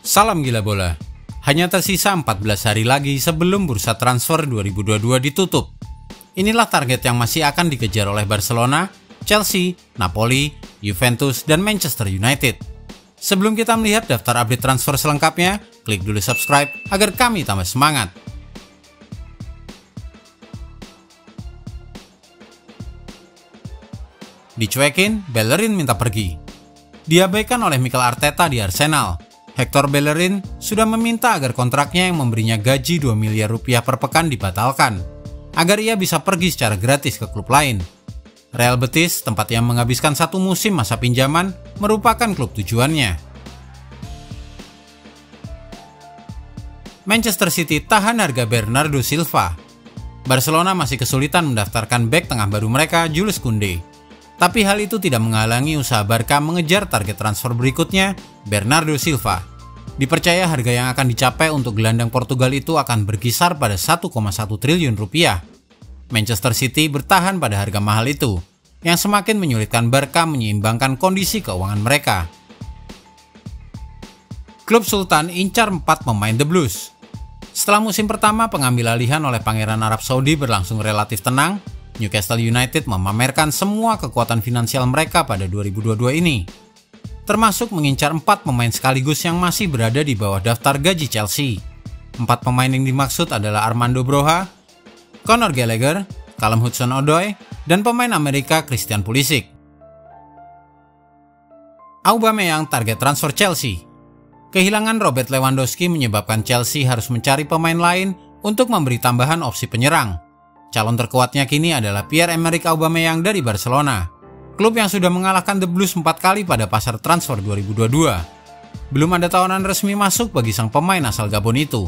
Salam gila bola. Hanya tersisa 14 hari lagi sebelum bursa transfer 2022 ditutup. Inilah target yang masih akan dikejar oleh Barcelona, Chelsea, Napoli, Juventus, dan Manchester United. Sebelum kita melihat daftar update transfer selengkapnya, klik dulu subscribe agar kami tambah semangat. Dicuekin, Bellerin minta pergi. Diabaikan oleh Mikel Arteta di Arsenal, Hector Bellerin sudah meminta agar kontraknya yang memberinya gaji 2 miliar rupiah per pekan dibatalkan, agar ia bisa pergi secara gratis ke klub lain. Real Betis, tempat yang menghabiskan satu musim masa pinjaman, merupakan klub tujuannya. Manchester City tahan harga Bernardo Silva. Barcelona masih kesulitan mendaftarkan bek tengah baru mereka, Jules Koundé. Tapi hal itu tidak menghalangi usaha Barca mengejar target transfer berikutnya, Bernardo Silva. Dipercaya harga yang akan dicapai untuk gelandang Portugal itu akan berkisar pada 1,1 triliun rupiah. Manchester City bertahan pada harga mahal itu, yang semakin menyulitkan Barca menyeimbangkan kondisi keuangan mereka. Klub Sultan incar 4 pemain The Blues. Setelah musim pertama pengambil alihan oleh Pangeran Arab Saudi berlangsung relatif tenang, Newcastle United memamerkan semua kekuatan finansial mereka pada 2022 ini, termasuk mengincar 4 pemain sekaligus yang masih berada di bawah daftar gaji Chelsea. 4 pemain yang dimaksud adalah Armando Broja, Conor Gallagher, Callum Hudson-Odoi, dan pemain Amerika Christian Pulisic. Aubameyang target transfer Chelsea. Kehilangan Robert Lewandowski menyebabkan Chelsea harus mencari pemain lain untuk memberi tambahan opsi penyerang. Calon terkuatnya kini adalah Pierre-Emerick Aubameyang dari Barcelona, klub yang sudah mengalahkan The Blues 4 kali pada pasar transfer 2022. Belum ada tawaran resmi masuk bagi sang pemain asal Gabon itu.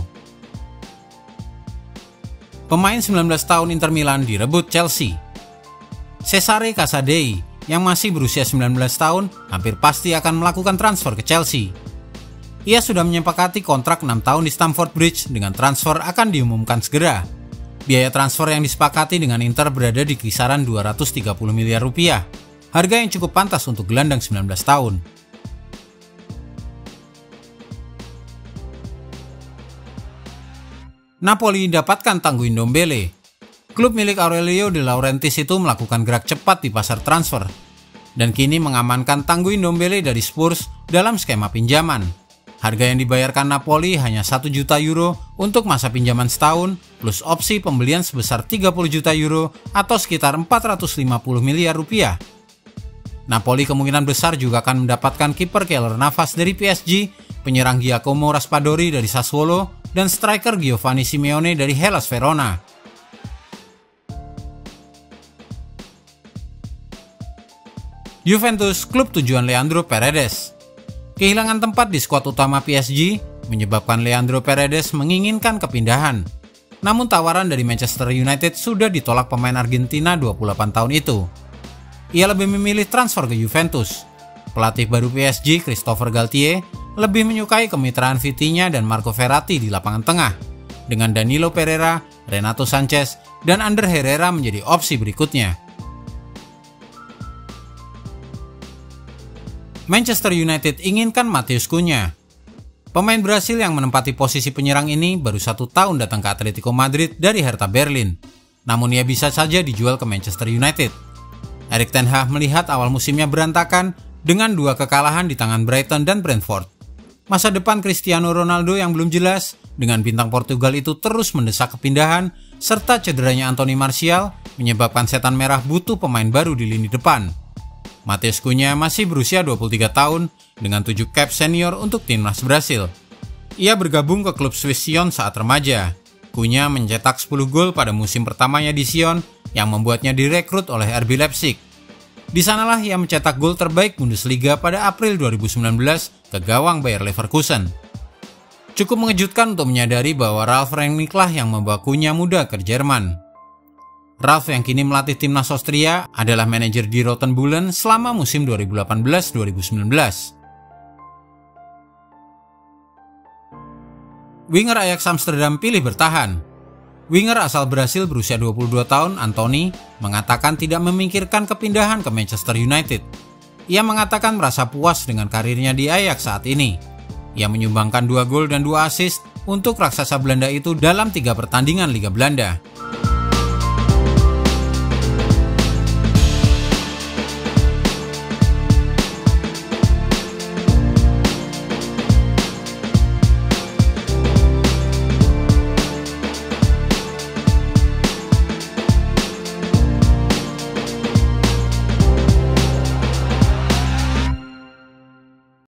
Pemain 19 tahun Inter Milan direbut Chelsea. Cesare Casadei yang masih berusia 19 tahun hampir pasti akan melakukan transfer ke Chelsea. Ia sudah menyepakati kontrak 6 tahun di Stamford Bridge dengan transfer akan diumumkan segera. Biaya transfer yang disepakati dengan Inter berada di kisaran 230 miliar rupiah, harga yang cukup pantas untuk gelandang 19 tahun. Napoli dapatkan Tanguy Ndombele. Klub milik Aurelio De Laurentiis itu melakukan gerak cepat di pasar transfer, dan kini mengamankan Tanguy Ndombele dari Spurs dalam skema pinjaman. Harga yang dibayarkan Napoli hanya 1 juta euro untuk masa pinjaman setahun, plus opsi pembelian sebesar 30 juta euro atau sekitar 450 miliar rupiah. Napoli kemungkinan besar juga akan mendapatkan kiper Keylor Navas dari PSG, penyerang Giacomo Raspadori dari Sassuolo, dan striker Giovanni Simeone dari Hellas Verona. Juventus, klub tujuan Leandro Paredes. Kehilangan tempat di skuad utama PSG menyebabkan Leandro Paredes menginginkan kepindahan. Namun tawaran dari Manchester United sudah ditolak pemain Argentina 28 tahun itu. Ia lebih memilih transfer ke Juventus. Pelatih baru PSG, Christopher Galtier, lebih menyukai kemitraan Vitinha dan Marco Verratti di lapangan tengah, dengan Danilo Pereira, Renato Sanchez, dan Ander Herrera menjadi opsi berikutnya. Manchester United inginkan Matheus Cunha. Pemain Brasil yang menempati posisi penyerang ini baru 1 tahun datang ke Atletico Madrid dari Hertha Berlin. Namun ia bisa saja dijual ke Manchester United. Erik ten Hag melihat awal musimnya berantakan dengan 2 kekalahan di tangan Brighton dan Brentford. Masa depan Cristiano Ronaldo yang belum jelas, dengan bintang Portugal itu terus mendesak kepindahan, serta cederanya Anthony Martial menyebabkan setan merah butuh pemain baru di lini depan. Matheus Cunha masih berusia 23 tahun dengan 7 cap senior untuk timnas Brasil. Ia bergabung ke klub Swiss Sion saat remaja. Cunha mencetak 10 gol pada musim pertamanya di Sion yang membuatnya direkrut oleh RB Leipzig. Di sanalah ia mencetak gol terbaik Bundesliga pada April 2019 ke gawang Bayer Leverkusen. Cukup mengejutkan untuk menyadari bahwa Ralf Rangnick-lah yang membawa Cunha muda ke Jerman. Ralf yang kini melatih timnas Austria adalah manajer di Roten Bullen selama musim 2018-2019. Winger Ajax Amsterdam pilih bertahan. Winger asal Brasil berusia 22 tahun, Anthony, mengatakan tidak memikirkan kepindahan ke Manchester United. Ia mengatakan merasa puas dengan karirnya di Ajax saat ini. Ia menyumbangkan 2 gol dan 2 assist untuk raksasa Belanda itu dalam 3 pertandingan Liga Belanda.